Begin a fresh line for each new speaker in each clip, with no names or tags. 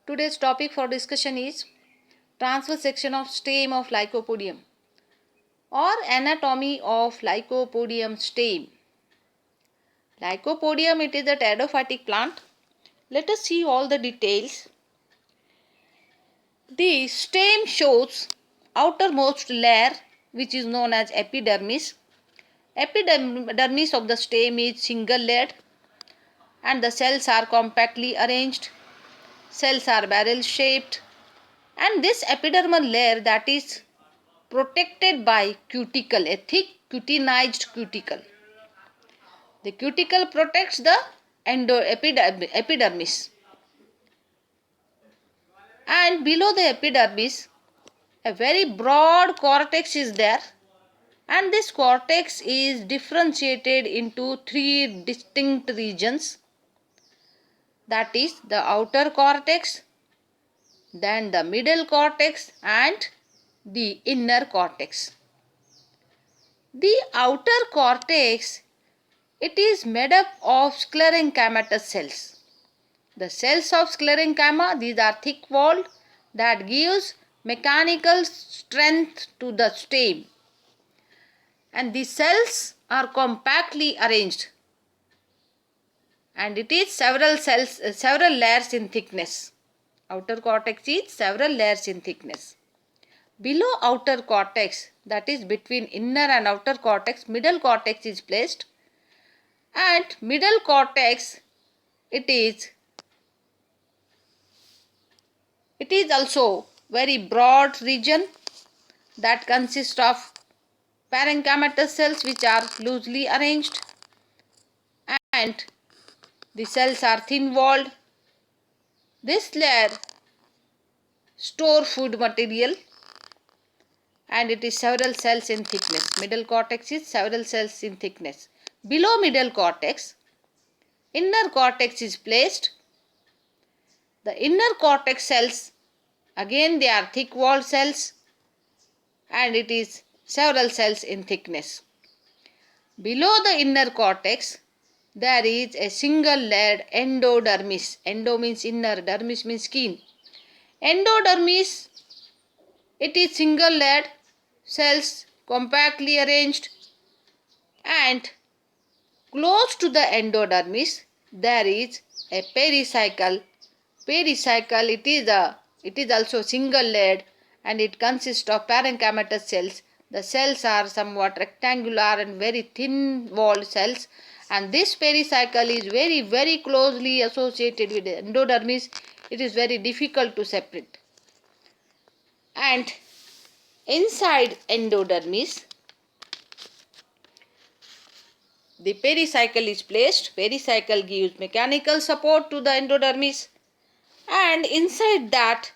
Today's topic for discussion is transverse section of stem of Lycopodium or anatomy of Lycopodium stem. Lycopodium, it is a pteridophytic plant. Let us see all the details. The stem shows outermost layer which is known as epidermis. Epidermis of the stem is single layered and the cells are compactly arranged. Cells are barrel shaped and this epidermal layer that is protected by cuticle, a thick cutinized cuticle. The cuticle protects the epidermis. And below the epidermis, a very broad cortex is there. And this cortex is differentiated into three distinct regions. That is the outer cortex, then the middle cortex and the inner cortex. The outer cortex, it is made up of sclerenchymatous cells. The cells of sclerenchyma, these are thick walled, that gives mechanical strength to the stem. And the cells are compactly arranged. And it is several layers in thickness. Outer cortex is several layers in thickness. Below outer cortex, that is between inner and outer cortex, middle cortex is placed. And middle cortex, it is also very broad region that consists of parenchymatous cells which are loosely arranged and the cells are thin walled. This layer store food material and it is several cells in thickness. Middle cortex is several cells in thickness. Below middle cortex, inner cortex is placed. The inner cortex cells, again they are thick walled cells and it is several cells in thickness. Below the inner cortex, there is a single layered endodermis. Endo means inner, dermis means skin. Endodermis, it is single layered, cells compactly arranged, and close to the endodermis there is a pericycle. Pericycle, it is also single layered and it consists of parenchymatous cells. The cells are somewhat rectangular and very thin walled cells, and this pericycle is very closely associated with the endodermis. It is very difficult to separate. And inside endodermis, the pericycle is placed. Pericycle gives mechanical support to the endodermis, and inside that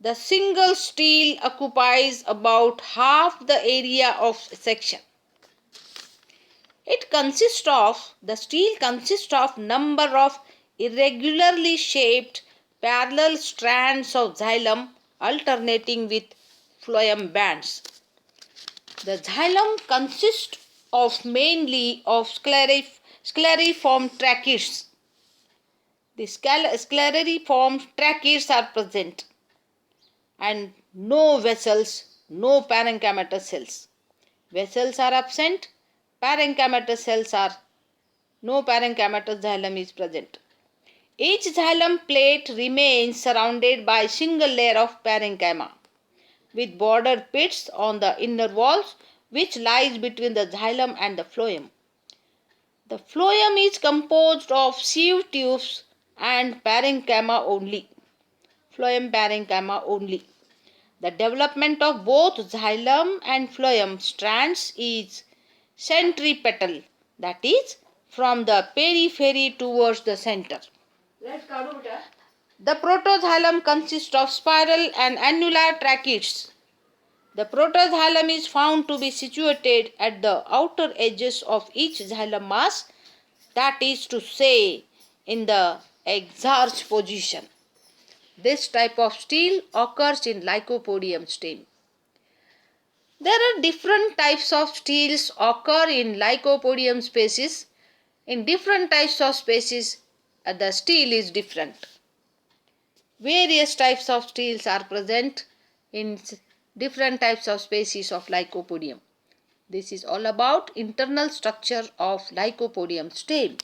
the single stele occupies about half the area of section. The stele consists of number of irregularly shaped parallel strands of xylem alternating with phloem bands. The xylem consists of mainly of scleriform tracheids. The scleriform tracheids are present and no vessels, no parenchymatous cells. Vessels are absent, parenchymatous cells are, no parenchymatous xylem is present. Each xylem plate remains surrounded by a single layer of parenchyma with bordered pits on the inner walls which lies between the xylem and the phloem. The phloem is composed of sieve tubes and parenchyma only. Phloem parenchyma only. The development of both xylem and phloem strands is centripetal, that is from the periphery towards the center. The protoxylem consists of spiral and annular tracheids. The protoxylem is found to be situated at the outer edges of each xylem mass, that is to say, in the exarch position. This type of stele occurs in Lycopodium stem. There are different types of steles occur in Lycopodium species. In different types of species, the stele is different. Various types of steels are present in different types of species of Lycopodium. This is all about internal structure of Lycopodium stele.